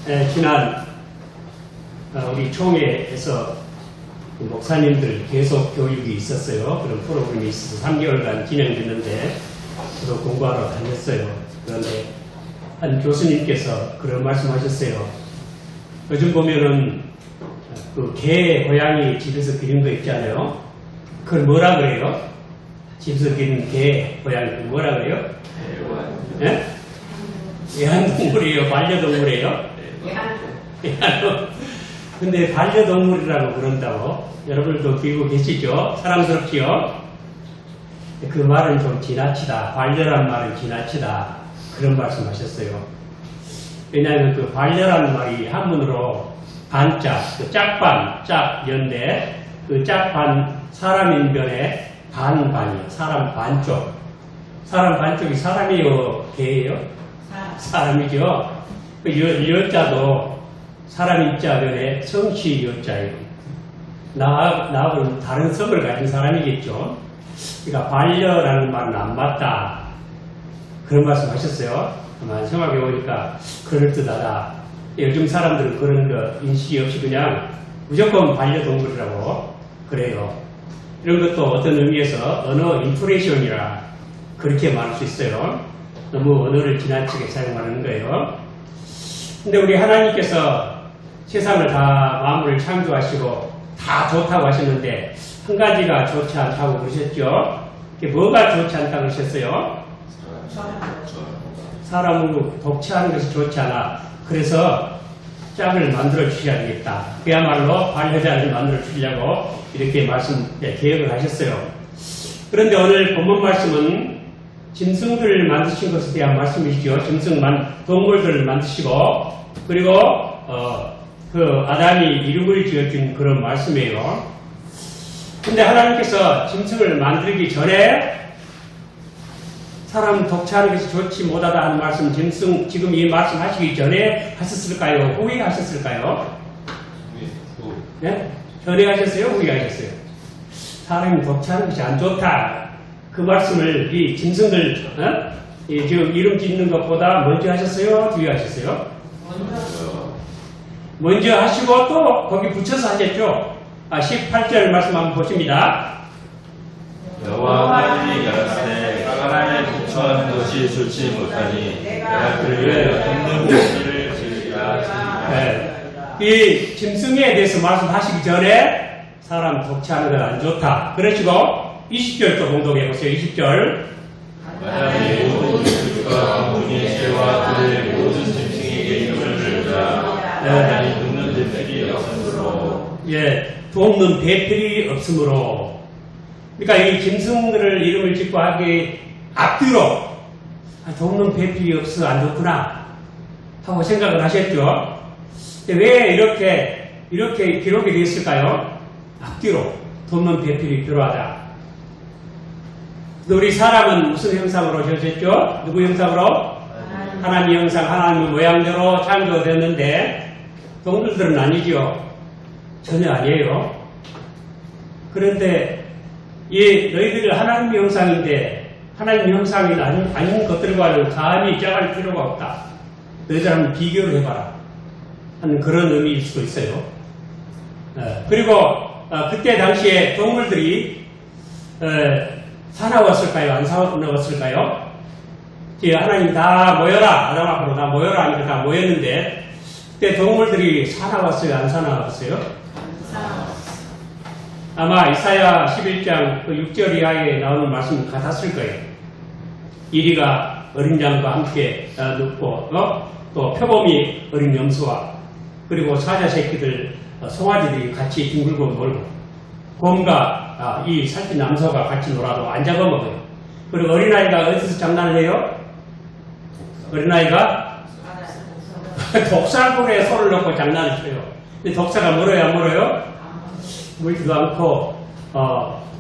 지난 우리 총회에서 목사님들 계속 교육이 있었어요. 그런 프로그램이 있어서 3개월간 진행됐는데 저도 공부하러 다녔어요. 그런데 한 교수님께서 그런 말씀하셨어요. 요즘 보면은 그 개, 고양이 집에서 기른 거 있잖아요. 그걸 뭐라 그래요? 집에서 기른 개, 고양이 뭐라 그래요? 예? 애완동물이에요? 반려동물이에요? 애완동물. 근데 반려동물이라고 그런다고 여러분들도 기고 계시죠? 사랑스럽지요? 그 말은 좀 지나치다. 반려란 말은 지나치다. 그런 말씀 하셨어요. 왜냐하면 그 반려라는 말이 한문으로 반짝, 그 짝반, 짝연대, 그 짝반 사람 인변에 반반이요. 사람 반쪽. 사람 반쪽이 사람이요? 개예요? 사람이죠. 그 여자도 사람 입자변에 성씨 여자예요. 나하고는 다른 성을 가진 사람이겠죠. 그러니까 반려라는 말은 안 맞다. 그런 말씀 하셨어요. 아마 생각해보니까 그럴듯하다. 요즘 사람들은 그런 거 인식이 없이 그냥 무조건 반려동물이라고 그래요. 이런 것도 어떤 의미에서 언어 인프레이션이라 그렇게 말할 수 있어요. 너무 언어를 지나치게 사용하는 거예요. 근데 우리 하나님께서 세상을 다 만물을 창조하시고 다 좋다고 하셨는데 한 가지가 좋지 않다고 그러셨죠? 그게 뭐가 좋지 않다고 그러셨어요? 사람으로 독취하는 것이 좋지 않아. 그래서 짝을 만들어 주셔야 되겠다. 그야말로 반려자를 만들어 주려고 이렇게 계획을 하셨어요. 그런데 오늘 본문 말씀은 짐승들을 만드신 것에 대한 말씀이시죠. 동물들을 만드시고 그리고 그 아담이 이름을 지어준 그런 말씀이에요. 근데 하나님께서 짐승을 만들기 전에 사람 독취하는 것이 좋지 못하다 하는 말씀, 짐승 지금 이 말씀 하시기 전에 하셨을까요? 후에 하셨을까요? 네? 전에 하셨어요? 후에 하셨어요? 사람이 독취하는 것이 안 좋다. 그 말씀을 이 짐승들 지금 이름 짓는 것보다 먼저 하셨어요? 뒤에 하셨어요? 먼저 하시고 또 거기 붙여서 하셨죠? 18절 말씀 한번 보십니다. 여호와 하나님이 가라사대 가라에 부처하는 것이 좋지 못하니 내가 그를 돕는 것을 지으리라 하시니라. 이 짐승에 대해서 말씀하시기 전에 사람 독취하는 건 안 좋다. 그러시고 20절도 공독해 보세요. 20절. 만약에 모든 주가 문의 새와 그의 모든 짐승에게 이름을 들자 하나님 돕는 대필이 없으므로 돕는 대필이 없으므로. 그러니까 이 짐승들을 이름을 짓고 하기 앞뒤로 돕는 배필이 없어 안 좋구나 하고 생각을 하셨죠. 왜 이렇게 기록이 됐을까요? 앞뒤로 돕는 배필이 필요하다. 우리 사람은 무슨 형상으로 지어졌죠? 누구 형상으로? 하나님 형상, 하나님의 모양대로 창조되었는데 동물들은 아니죠. 전혀 아니에요. 그런데 너희들이 하나님의 형상인데 하나님의 형상이 아닌 것들과는 감히 짝할 필요가 없다. 너희들 한번 비교를 해봐라 하는 그런 의미일 수도 있어요. 그리고 그때 당시에 동물들이 사나웠을까요? 안 사나웠을까요? 하나님 다 모여라. 아담 앞으로 다 모여라 하니까 다 모였는데 그때 동물들이 사나웠어요? 안 사나웠어요? 아마 이사야 11장 6절 이하에 나오는 말씀 같았을 거예요. 이리가 어린 양과 함께 눕고 또 표범이 어린 염소와 그리고 사자 새끼들 송아지들이 같이 뒹굴고 놀고 곰과 이 살찐 남소가 같이 놀아도 안 잡아먹어요. 그리고 어린아이가 어디서 장난을 해요? 어린아이가 독사골에 손을 넣고 장난을 쳐요. 근데 독사가 물어요? 안 물어요? 물지도 않고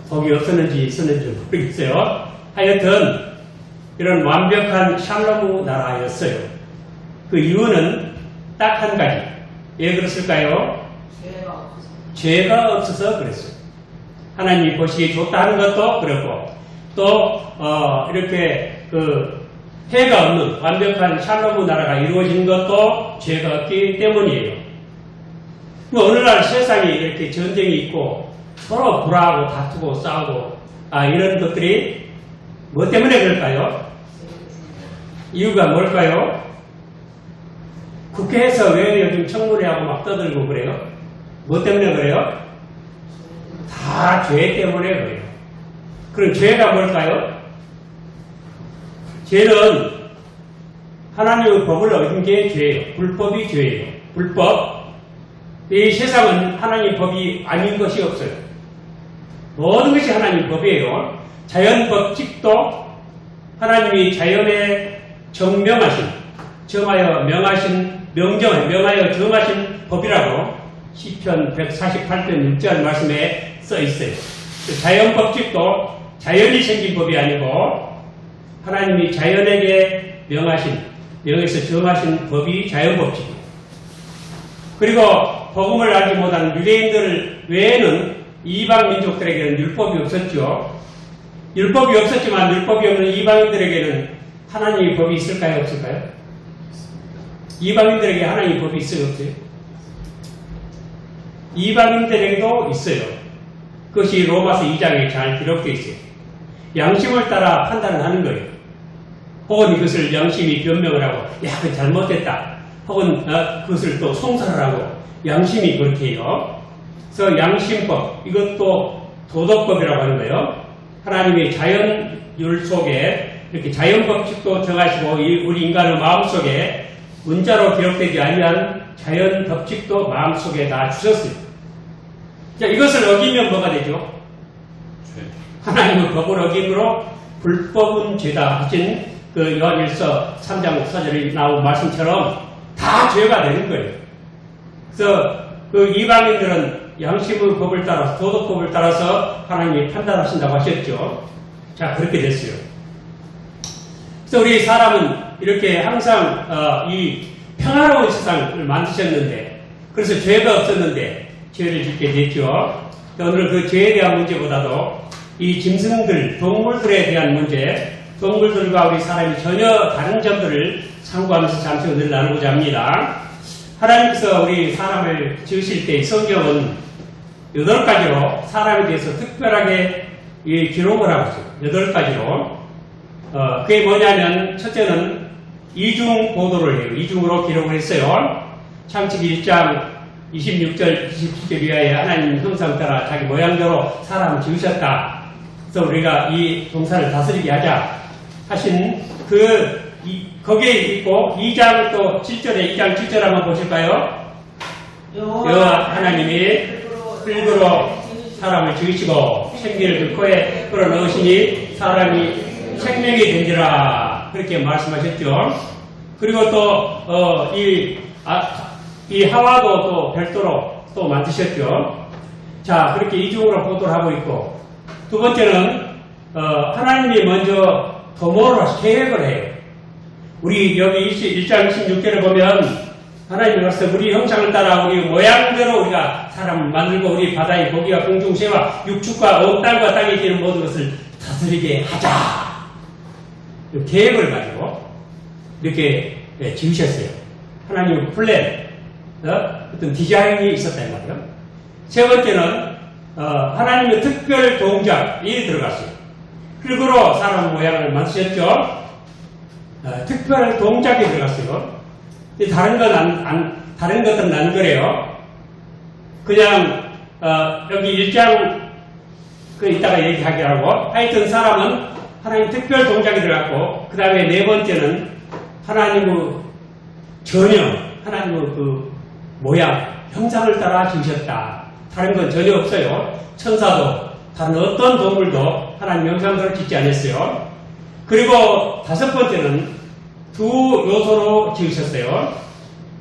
독이 없었는지 있었는지 모르겠어요. 하여튼 이런 완벽한 샬롬 나라였어요. 그 이유는 딱 한 가지. 왜 그랬을까요? 죄가 없어서 그랬어요. 하나님이 보시기에 좋다 하는 것도 그렇고 또 이렇게 해가 없는 완벽한 샬롬의 나라가 이루어진 것도 죄가 없기 때문이에요. 뭐 어느 날 세상에 이렇게 전쟁이 있고 서로 불화하고 다투고 싸우고 이런 것들이 뭐 때문에 그럴까요? 이유가 뭘까요? 국회에서 왜 요즘 청문회하고 막 떠들고 그래요? 뭐 때문에 그래요? 다 죄 때문에 그래요. 그럼 죄가 뭘까요? 죄는 하나님의 법을 어긴 게 죄예요. 불법이 죄예요. 불법. 이 세상은 하나님 법이 아닌 것이 없어요. 모든 것이 하나님 법이에요. 자연 법칙도 하나님이 자연에 정하여 명하여 정하신 법이라고 시편 148편 6절 말씀에 써 있어요. 자연 법칙도 자연이 생긴 법이 아니고 하나님이 자연에게 명해서 정하신 법이 자연 법칙이에요. 그리고 복음을 알지 못하는 유대인들 외에는 이방 민족들에게는 율법이 없었죠. 율법이 없었지만 율법이 없는 이방인들에게는 하나님의 법이 있을까요? 없을까요? 이방인들에게 하나님의 법이 있어요? 없어요? 이방인들에게도 있어요. 그것이 로마서 2장에 잘 기록되어 있어요. 양심을 따라 판단을 하는 거예요. 혹은 이것을 양심이 변명을 하고 그건 잘못됐다. 혹은 그것을 또 송사를 하고 양심이 그렇게 해요. 그래서 양심법, 이것도 도덕법이라고 하는 거예요. 하나님의 자연율 속에 이렇게 자연법칙도 정하시고 우리 인간의 마음속에 문자로 기록되지 아니한 자연법칙도 마음속에 다 주셨어요. 자, 이것을 어기면 뭐가 되죠? 하나님의 법을 어김으로 불법은 죄다 하신 그 요한일서 3장 4절에 나온 말씀처럼 다 죄가 되는 거예요. 그래서 그 이방인들은 양심의 법을 따라서 도덕법을 따라서 하나님이 판단하신다고 하셨죠. 자, 그렇게 됐어요. 그래서 우리 사람은 이렇게 항상 이 평화로운 세상을 만드셨는데, 그래서 죄가 없었는데 죄를 짓게 됐죠. 오늘 그 죄에 대한 문제보다도 이 짐승들, 동물들에 대한 문제, 동물들과 우리 사람이 전혀 다른 점들을 참고하면서 잠시 오늘 나누고자 합니다. 하나님께서 우리 사람을 지으실 때 성경은 8가지로 사람에 대해서 특별하게 기록을 하고 있어요. 8가지로. 그게 뭐냐면, 첫째는 이중 보도를 해요. 이중으로 기록을 했어요. 창세기 1장 26절, 27절 이하에 하나님 형상 따라 자기 모양대로 사람을 지으셨다. 그래서 우리가 이 동산을 다스리게 하자 하신 거기에 있고, 2장 또 7절에 2장 7절 한번 보실까요? 여호와 하나님이 흙으로 사람을 지으시고 생기를 그 코에 끌어넣으시니 사람이 생명이 된지라, 그렇게 말씀하셨죠. 그리고 또 이 하와도 또 별도로 또 만드셨죠. 자, 그렇게 이중으로 보도를 하고 있고, 두 번째는 하나님이 먼저 도모로 계획을 해요. 우리 여기 1장 26절에 보면 하나님이 와서 우리 형상을 따라 우리 모양대로 우리가 사람을 만들고 우리 바다의 고기와 공중새와 육축과 온 땅과 땅에 기는 모든 것을 다스리게 하자. 계획을 가지고 이렇게 지으셨어요. 하나님의 플랜, 어떤 디자인이 있었단 말이에요. 세 번째는 하나님의 특별 동작이 들어갔어요. 흙으로 사람 모양을 만드셨죠. 특별 동작이 들어갔어요. 다른 것들은 안 그래요. 그냥 여기 1장 이따가 얘기하게 하고, 하여튼 사람은 하나님 특별 동작이 들어갔고, 그 다음에 네 번째는 하나님의 전형, 하나님의 그 모양, 형상을 따라 지으셨다. 다른 건 전혀 없어요. 천사도 다른 어떤 동물도 하나님 형상대로 짓지 않았어요. 그리고 다섯 번째는 두 요소로 지으셨어요.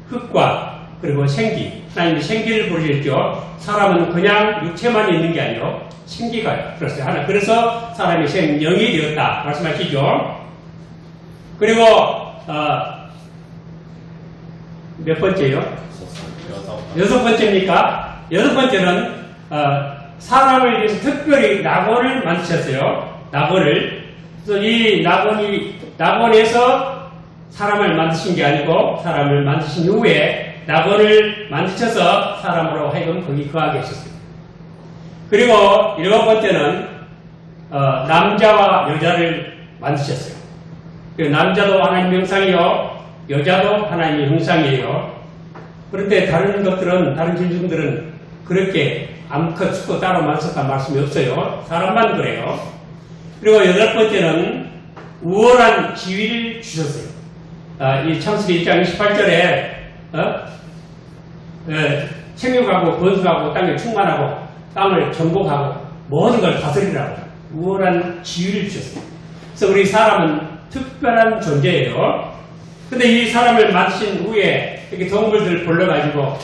흙과 그리고 생기. 하나님이 생기를 부르셨죠. 사람은 그냥 육체만 있는 게 아니고 생기가 들었어요. 그래서 사람이 생명이 되었다 말씀하시죠. 그리고 몇 번째요? 여섯 번째입니까? 여섯 번째는 사람을 위해서 특별히 낙원을 만드셨어요. 낙원을. 그래서 이 낙원에서 사람을 만드신 게 아니고 사람을 만드신 후에 낙원을 만드셔서 사람으로 하여금 거기 거하게 하셨어요. 그리고 7번째는 남자와 여자를 만드셨어요. 남자도 하나님의 형상이요, 여자도 하나님의 형상이에요. 그런데 다른 것들은, 다른 짐승들은 그렇게 암컷, 수컷 따로 만들었다는 말씀이 없어요. 사람만 그래요. 그리고 8번째는 우월한 지위를 주셨어요. 이 창세기 1장 28절에 생육하고 번성하고 땅에 충만하고 땅을 정복하고 모든 걸 다스리라고 우월한 지위를 주셨어요. 그래서 우리 사람은 특별한 존재예요. 근데 이 사람을 만드신 후에 이렇게 동물들 불러가지고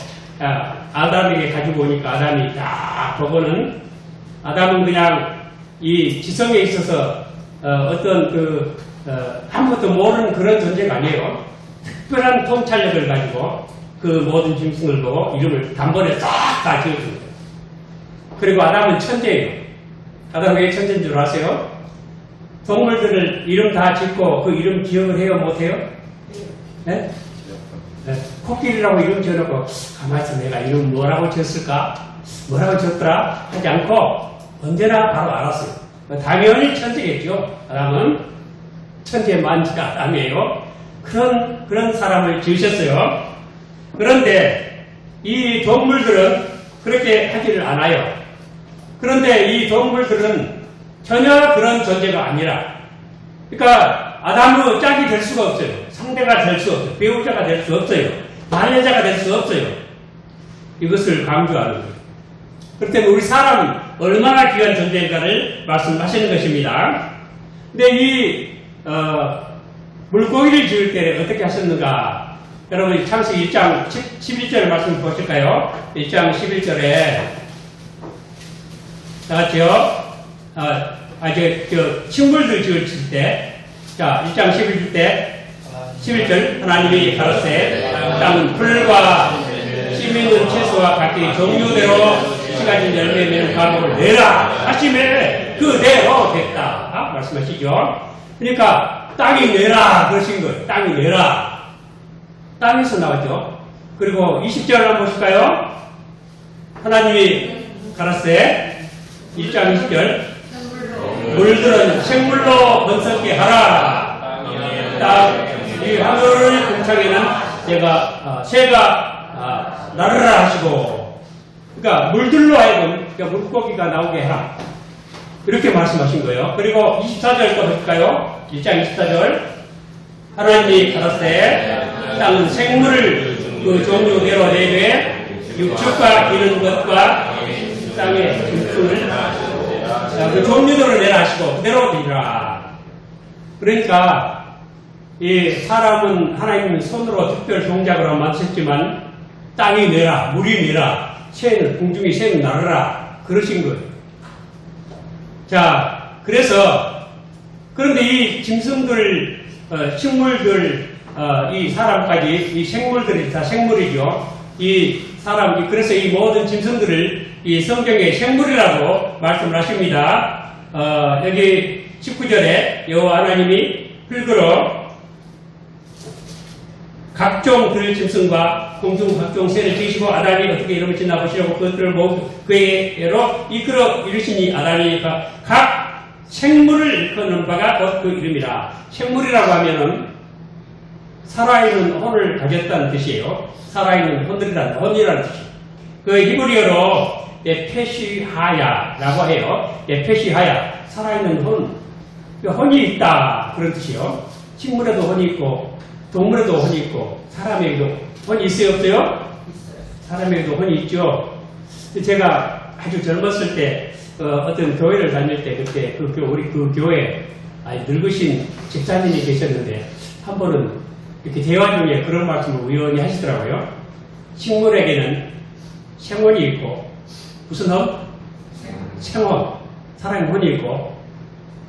아담에게 가지고 오니까 아담이 딱 보고는 아담은 그냥 이 지성에 있어서 어떤 아무것도 모르는 그런 존재가 아니에요. 특별한 통찰력을 가지고 그 모든 짐승을 보고 이름을 단번에 싹 다 지어준 거예요. 그리고 아담은 천재예요. 아담 왜 천재인 줄 아세요? 동물들을 이름 다 짓고 그 이름 기억을 해요? 못해요? 네? 네. 코끼리라고 이름 지어놓고 가만히 있어 내가 이름 뭐라고 지었을까? 뭐라고 지었더라? 하지 않고 언제나 바로 알았어요. 당연히 천재겠죠. 아담은 천재 만지가 아담이에요. 그런 사람을 지으셨어요. 그런데 이 동물들은 그렇게 하지를 않아요. 그런데 이 동물들은 전혀 그런 존재가 아니라, 그러니까 아담으로 짝이 될 수가 없어요. 상대가 될 수 없어요. 배우자가 될 수 없어요. 반려자가 될 수 없어요. 이것을 강조하는 거예요. 그렇기 때문에 우리 사람은 얼마나 귀한 존재인가를 말씀하시는 것입니다. 근데 이 물고기를 지을 때 어떻게 하셨는가? 여러분 창세기 1장 11절 말씀 보실까요? 1장 11절에 다 같이요. 식물들 지을 때, 자, 1장 11절, 하나님이 가로되 땅은 풀과 씨 있는 채소와 각기 종류대로 시가진 열매 맺는 과목을 내라 하심에 그대로 됐다. 말씀하시죠. 그러니까 땅이 내라 그러신 거예요. 땅이 내라. 땅에서 나왔죠. 그리고 20절 한번 보실까요? 하나님이 가라사대 1장 20절 물들은 생물로 번성케 하라. 이 하늘을 궁창에는 새가 나르라 하시고, 그러니까 물들로 하여금 물고기가 나오게 해라. 이렇게 말씀하신 거예요. 그리고 24절 또 볼까요? 1장 24절 하나님이 가라사대 땅은 생물을 그 종류대로 내되 육축과 기는 것과 땅의 짐승을 그 종류대로 내라 하시고 그대로 되리라. 그러니까 이 사람은 하나님은 손으로 특별 동작으로 만드셨지만 땅이 내라, 물이 내라, 새는 공중에 새는 나르라 그러신 거예요. 자, 그런데 이 짐승들, 식물들, 이 사람까지 이 생물들이 다 생물이죠. 그래서 이 모든 짐승들을 이 성경의 생물이라고 말씀을 하십니다. 여기 19절에 여호와 하나님이 흙으로 각종 들짐승과 공중 각종 새를 지으시고 아담이 어떻게 이름을 짓나 보시려고 그것들을 모두 그에게로 이끌어 이르시니 아담이 각 생물을 일컫는 바가 곧 그 이름이라. 생물이라고 하면은 살아있는 혼을 가졌다는 뜻이에요. 살아있는 혼이라는 뜻이에요. 그 히브리어로 페시하야라고 해요. 페시하야, 살아있는 혼. 혼이 있다 그런 뜻이요. 식물에도 혼이 있고 동물에도 혼이 있고 사람에게도 혼이 있어요, 없어요? 사람에게도 혼이 있죠. 제가 아주 젊었을 때 어떤 교회를 다닐 때 그때 우리 그 교회에 늙으신 집사님이 계셨는데 한 번은 이렇게 대화 중에 그런 말씀을 우연히 하시더라고요. 식물에게는 생혼이 있고 무슨 혼? 생혼. 사람의 혼이 있고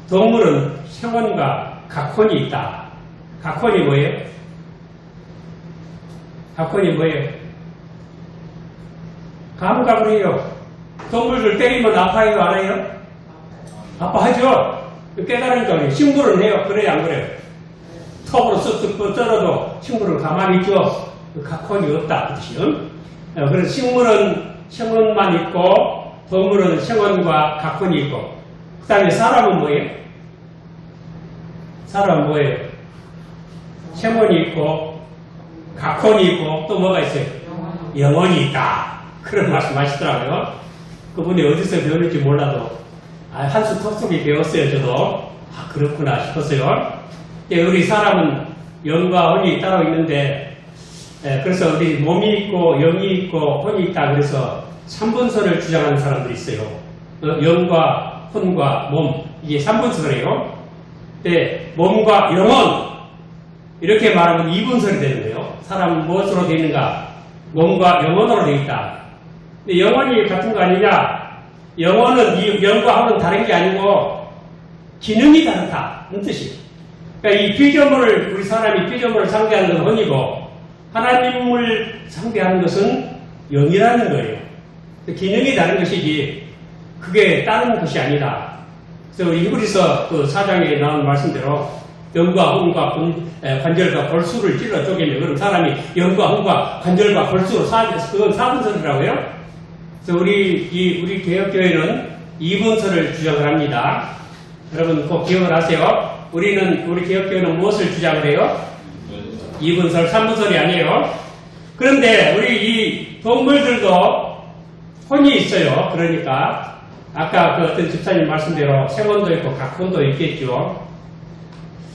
동물은 생혼과 각혼이 있다. 각혼이 뭐예요? 각혼이 뭐예요? 가물가물해요. 동물들 때리면 아파요, 안 해요? 아파하죠? 깨달으니까 우리 식물은 해요. 그래요, 안 그래요? 톱으로 쓱쓱 떨어도 식물은 가만히 있죠. 각혼이 없다. 그 뜻이요. 그래서 식물은 생원만 있고, 동물은 생원과 각혼이 있고, 그 다음에 사람은 뭐예요? 사람은 뭐예요? 생원이 있고, 각혼이 있고, 또 뭐가 있어요? 영혼이 있다. 그런 말씀 하시더라고요. 그분이 어디서 배웠는지 몰라도, 한 수 톡톡히 배웠어요, 저도. 그렇구나 싶었어요. 우리 사람은 영과 혼이 따로 있는데, 그래서 우리 몸이 있고, 영이 있고, 혼이 있다. 그래서 3분선을 주장하는 사람들이 있어요. 영과 혼과 몸. 이게 3분선이에요. 몸과 영혼. 이렇게 말하면 2분선이 되는 거예요. 사람은 무엇으로 되어 있는가? 몸과 영혼으로 되어 있다. 근데 영혼이 같은 거 아니냐? 영혼은, 영과 혼은 다른 게 아니고, 기능이 다르다는 뜻이에요. 그러니까 이 피조물을, 우리 사람이 피조물을 상대하는 건 혼이고, 하나님을 상대하는 것은 영이라는 거예요. 기능이 다른 것이지, 그게 다른 것이 아니다. 그래서 우리 히브리서 그 4장에 나온 말씀대로, 영과 혼과 관절과 골수를 찔러 쪼개면, 그럼 사람이 영과 혼과 관절과 골수로 그건 4분선이라고요. 그래서 우리 개혁교회는 2분선을 주장을 합니다. 여러분 꼭 기억을 하세요. 우리 개혁교회는 무엇을 주장을 해요? 2분선, 3분선이 아니에요. 그런데 우리 이 동물들도 혼이 있어요. 그러니까 아까 그 어떤 집사님 말씀대로 생혼도 있고 각혼도 있겠죠.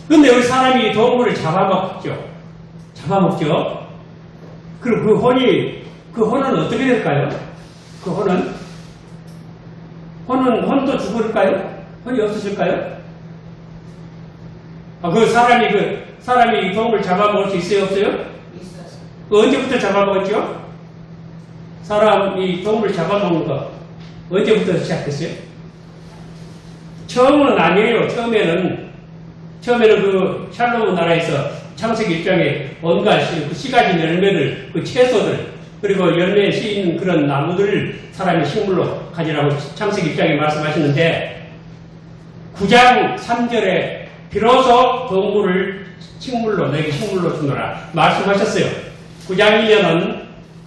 그런데 우리 사람이 동물을 잡아먹죠. 그리고 그 혼은 어떻게 될까요? 그 혼도 죽을까요? 혼이 없어질까요? 그 사람이 이 동물 잡아먹을 수 있어요, 없어요? 있어요. 언제부터 잡아먹었죠? 사람이 동물 잡아먹는 거 언제부터 시작했어요? 처음은 아니에요. 처음에는 그 샬롬 나라에서 창세기 1장에 온갖 씨가진 열매들, 그 채소들, 그리고 열매에 씌인 그런 나무들을 사람이 식물로 가지라고 창세기 1장에 말씀하시는데 9장 3절에 비로소 동물을 너에게 식물로 주노라 말씀하셨어요. 9장이면은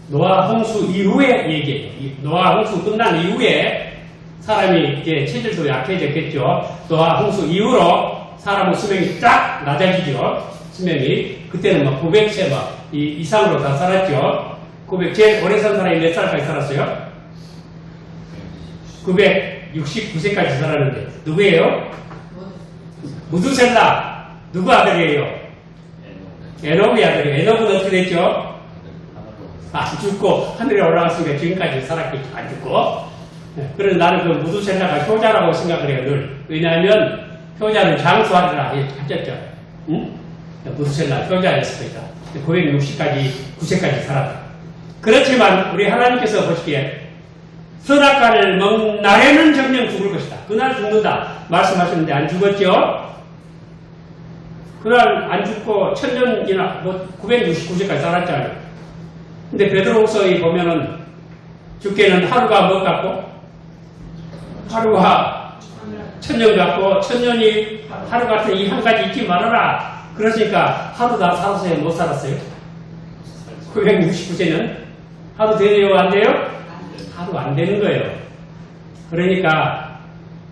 노아 홍수 이후의 얘기예요. 노아 홍수 끝난 이후에 사람이 이제 체질도 약해졌겠죠. 노아 홍수 이후로 사람의 수명이 딱 낮아지죠. 수명이. 그때는 막 900세 이상으로 다 살았죠. 제일 오래 산 사람이 몇 살까지 살았어요? 969세까지 살았는데 누구예요? 무두셀라. 누구 아들이에요? 에녹의 아들이에요. 에녹은 어떻게 됐죠? 안 죽고 하늘에 올라갔으니까 지금까지 살았겠죠. 안 죽고. 그래서 나는 그 무두셀라가 효자라고 생각을 해요. 늘. 왜냐하면 효자는 장수하리라 하셨죠. 응? 무두셀라 효자였으니까 960세까지 살았다. 그렇지만 우리 하나님께서 보시기에 선악과를 먹는 날에는 정녕 죽을 것이다. 그날 죽는다 말씀하셨는데 안 죽었죠? 그날 안 죽고 1000년이나 969세까지 살았잖아요. 근데 베드로후서에 보면은 죽게는 하루가 뭐 같고 하루가 1000년 같고 1000년이 하루 같은 이 한 가지 잊지 말아라. 그러니까 하루 다 살았어요? 못 살았어요? 969세는 하루 되네요? 안 돼요? 하루 안 되는 거예요. 그러니까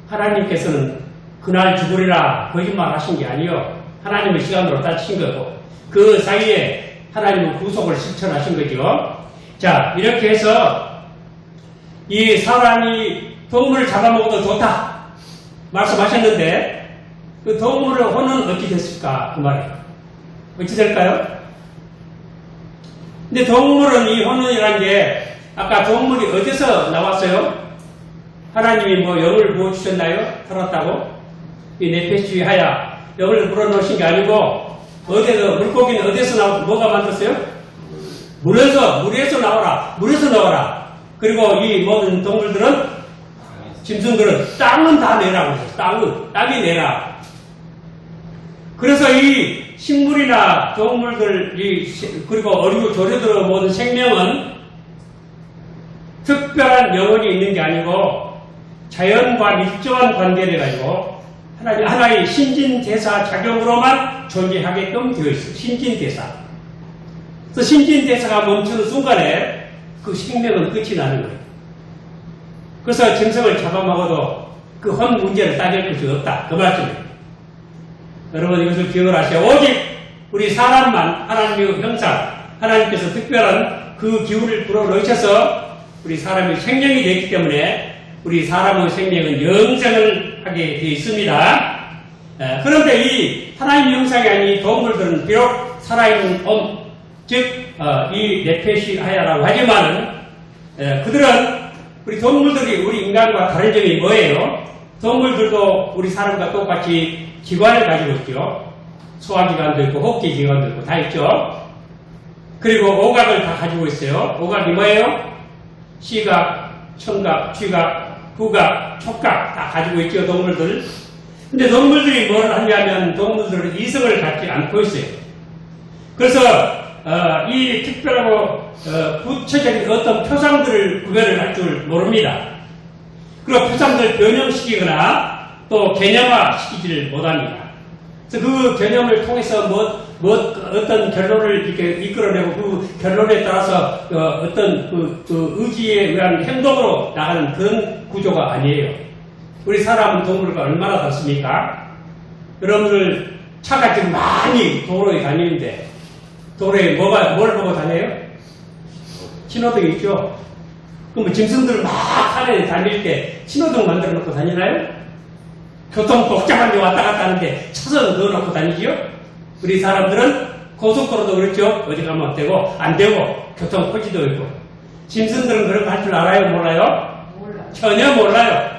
하나님께서는 그날 죽으리라 거짓말 하신 게 아니요. 하나님의 시간으로 따지신 거고 그 사이에 하나님은 구속을 실천하신 거죠. 자, 이렇게 해서 이 사람이 동물을 잡아먹어도 좋다 말씀하셨는데 그 동물의 혼은 어찌 됐을까? 그 말이에요. 어찌 될까요? 근데 동물은 이 혼이라는 게 아까 동물이 어디서 나왔어요? 하나님이 뭐 영을 부어주셨나요? 살았다고? 이 네페시 하야 영을 불어넣으신 게 아니고 물고기는 어디서 뭐가 만들었어요? 물에서 나와라. 그리고 이 모든 동물들은 짐승들은 땅은 다 내라고 했어요. 땅이 내라. 그래서 이 식물이나 동물들, 그리고 어리고 조류들 모든 생명은 특별한 영혼이 있는 게 아니고 자연과 밀접한 관계를 가지고 하나의 신진대사 작용으로만 존재하게끔 되어 있어요. 신진대사. 그래서 신진대사가 멈추는 순간에 그 생명은 끝이 나는 거예요. 그래서 짐승을 잡아먹어도 그 헌 문제를 따질 것이 없다. 그 말씀이에요. 여러분 이것을 기억을 하세요. 오직 우리 사람만 하나님의 형상, 하나님께서 특별한 그 기운을 불어넣으셔서 우리 사람이 생명이 되기 때문에 우리 사람의 생명은 영생을 하게 되어 있습니다. 그런데 이 하나님의 형상이 아닌 동물들은 비록 살아있는 즉 이 네페시 하야라고 하지만은 그들은 우리 동물들이 우리 인간과 다른 점이 뭐예요? 동물들도 우리 사람과 똑같이 기관을 가지고 있죠. 소화기관도 있고 호흡기관도 있고 다 있죠. 그리고 오각을 다 가지고 있어요. 오각이 뭐예요? 시각, 청각, 쥐각, 후각, 촉각 다 가지고 있죠. 동물들. 근데 동물들이 뭘 하냐면 동물들은 이성을 갖지 않고 있어요. 그래서 이 특별하고 구체적인 어떤 표상들을 구별을 할 줄 모릅니다. 그리고 표상들을 변형시키거나 또 개념화시키지를 못합니다. 그래서 그 개념을 통해서 어떤 결론을 이렇게 이끌어내고 그 결론에 따라서 어떤 그 의지에 의한 행동으로 나가는 그런 구조가 아니에요. 우리 사람은 동물과 얼마나 닮습니까? 여러분들 차가 지금 많이 도로에 다니는데 도로에 뭘 보고 다녀요? 신호등이 있죠? 그럼 짐승들 막 하늘 다닐 때 신호등 만들어 놓고 다니나요? 교통 복잡한 데 왔다 갔다 하는데 차선 넣어 놓고 다니지요? 우리 사람들은 고속도로도 그렇죠? 어디 가면 되고 안 되고 교통 코지도 있고 짐승들은 그런 거 할 줄 알아요? 몰라요? 전혀 몰라요.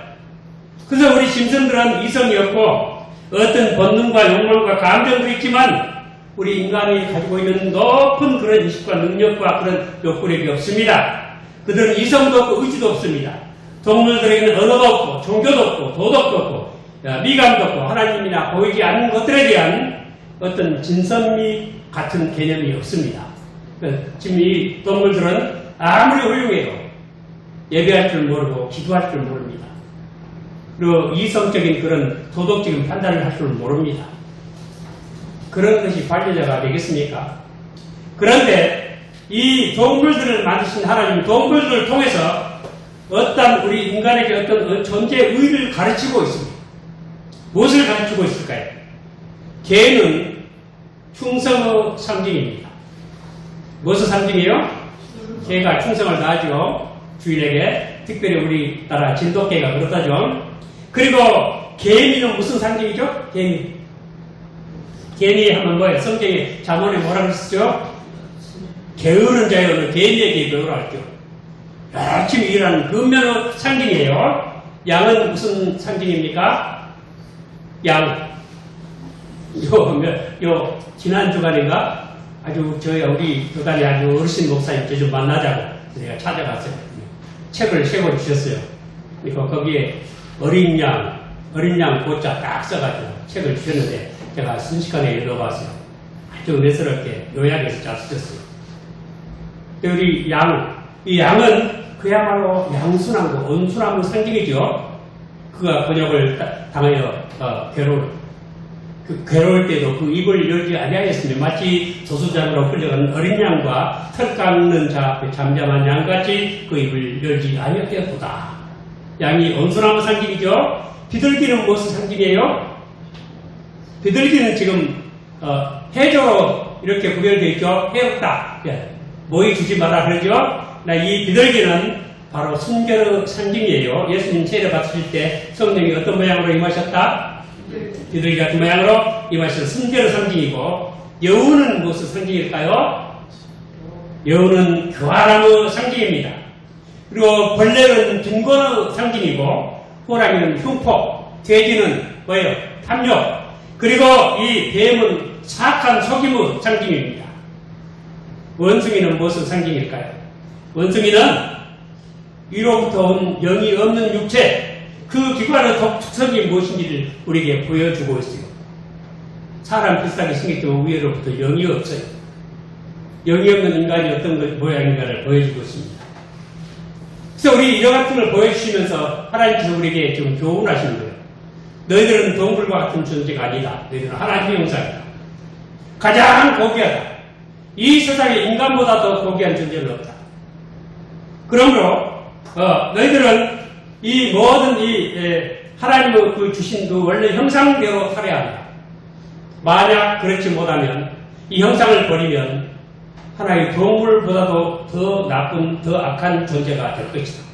그래서 우리 짐승들은 이성이 없고 어떤 본능과 욕망과 감정도 있지만 우리 인간이 가지고 있는 높은 그런 인식과 능력과 그런 욕구력이 없습니다. 그들은 이성도 없고 의지도 없습니다. 동물들에게는 언어도 없고 종교도 없고 도덕도 없고 미감도 없고 하나님이나 보이지 않는 것들에 대한 어떤 진선미 같은 개념이 없습니다. 지금 이 동물들은 아무리 훌륭해도 예배할 줄 모르고 기도할 줄 모릅니다. 그리고 이성적인 그런 도덕적인 판단을 할 줄 모릅니다. 그런 것이 반려자가 되겠습니까? 그런데 이 동물들을 만드신 하나님, 동물들을 통해서 어떤 우리 인간에게 어떤 존재의 의의를 가르치고 있습니다. 무엇을 가르치고 있을까요? 개는 충성의 상징입니다. 무엇의 상징이에요? 개가 충성을 다하죠. 주인에게, 특별히 우리나라 진돗개가 그렇다죠. 그리고 개미는 무슨 상징이죠? 개미 하면 뭐예요? 성경에 잠언에 뭐라고 했었죠? 게으른 자여는 개미에게 배우라 했죠. 열심히 일하는 근면의 상징이에요. 양은 무슨 상징입니까? 양. 지난 주간인가? 우리 교단에 아주 어르신 목사님 좀 만나자고 제가 찾아갔어요. 책을 세워주셨어요. 그러니까 거기에 어린 양 고자 딱 써가지고 책을 주셨는데 제가 순식간에 읽어봤어요. 아주 은혜스럽게 요약해서 잘 쓰셨어요. 우리 이 양은 그야말로 양순하고 온순함의 상징이죠. 그가 곤욕을 당하여 괴로울 때도 그 입을 열지 아니하였으며 마치 조수장으로 끌려간 어린 양과 털 깎는 자 앞에 잠잠한 양같이 그 입을 열지 아니하였도다. 양이 온순함의 상징이죠. 비둘기는 무엇의 상징이에요? 비둘기는 지금 해조로 이렇게 구별되어 있죠. 해롭다. 모이 주지 마라 그러죠. 이 비둘기는 바로 순결의 상징이에요. 예수님 세례 받으실 때 성령이 어떤 모양으로 임하셨다? 비둘기 같은 모양으로 임하신 순결의 상징이고, 여우는 무엇의 상징일까요? 여우는 교활함의 상징입니다. 그리고 벌레는 빈곤의 상징이고, 호랑이는 흉폭, 돼지는 뭐예요? 탐욕. 그리고 이 뱀은 사악한 속임의 상징입니다. 원숭이는 무엇의 상징일까요? 원숭이는 위로부터 온 영이 없는 육체, 그 기관의 특성이 무엇인지를 우리에게 보여주고 있어요. 사람 비슷하게 생겼지만 위로부터 영이 없어요. 영이 없는 인간이 어떤 모양인가를 보여주고 있습니다. 그래서 우리 이런 같은 걸 보여주시면서 하나님께서 우리에게 좀 교훈하시는 거예요. 너희들은 동물과 같은 존재가 아니다. 너희들은 하나님의 형상이다. 가장 고귀하다. 이 세상에 인간보다 더 고귀한 존재는 없다. 그러므로 너희들은 이 모든 하나님의 그 주신 그 원래 형상대로 살아야 한다. 만약 그렇지 못하면 이 형상을 버리면 하나의 동물보다도 더 나쁜, 더 악한 존재가 될 것이다.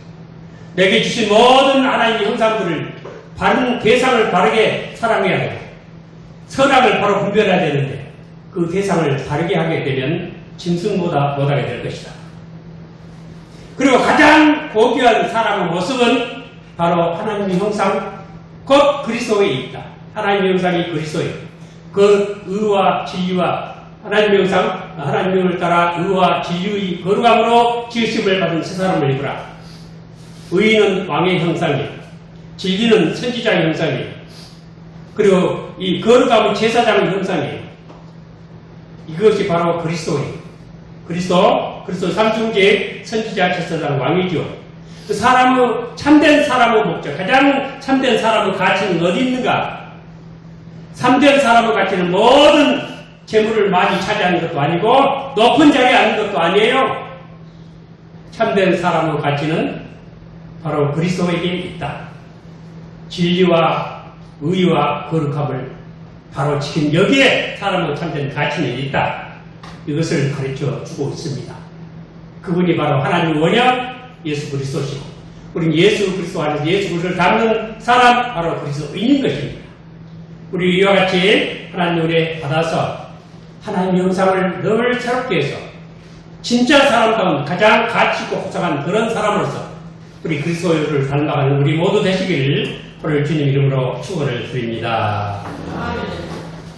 내게 주신 모든 하나님의 형상들을 바른 대상을 바르게 사랑해야 되고 선악을 바로 분별해야 되는데 그 대상을 바르게 하게 되면 짐승보다 못하게 될 것이다. 그리고 가장 고귀한 사람의 모습은 바로 하나님의 형상, 곧 그리스도에 있다. 하나님의 형상이 그리스도에 있다. 그 의와 진리와 하나님의 형상, 하나님을 따라 의와 진리의 거룩함으로 지으심을 받은 새 사람을 입으라. 의는 왕의 형상이에요. 진리는 선지자의 형상이에요. 그리고 이 거룩함은 제사장의 형상이에요. 이것이 바로 그리스도예요. 그리스도 삼중제 선지자 제사장 왕이죠. 그 참된 사람의 목적, 가장 참된 사람의 가치는 어디 있는가? 참된 사람의 가치는 모든 재물을 많이 차지하는 것도 아니고 높은 자리에 앉는 것도 아니에요. 참된 사람의 가치는 바로 그리스도에게 있다. 진리와 의와 거룩함을 바로 지킨 여기에 사람의 참된 가치는 있다. 이것을 가르쳐 주고 있습니다. 그분이 바로 하나님의 원형 예수 그리스도시고 우리는 예수 그리스도 안에서 예수 그리스도를 닮는 사람 바로 그리스도인인 것입니다. 우리 이와 같이 하나님의 은혜 받아서 하나님의 형상을 늘 새롭게 해서 진짜 사람다운 가장 가치있고 호상한 그런 사람으로서 우리 그리스도를 닮아가는 우리 모두 되시기를 오늘 주님 이름으로 축원을 드립니다. 아멘.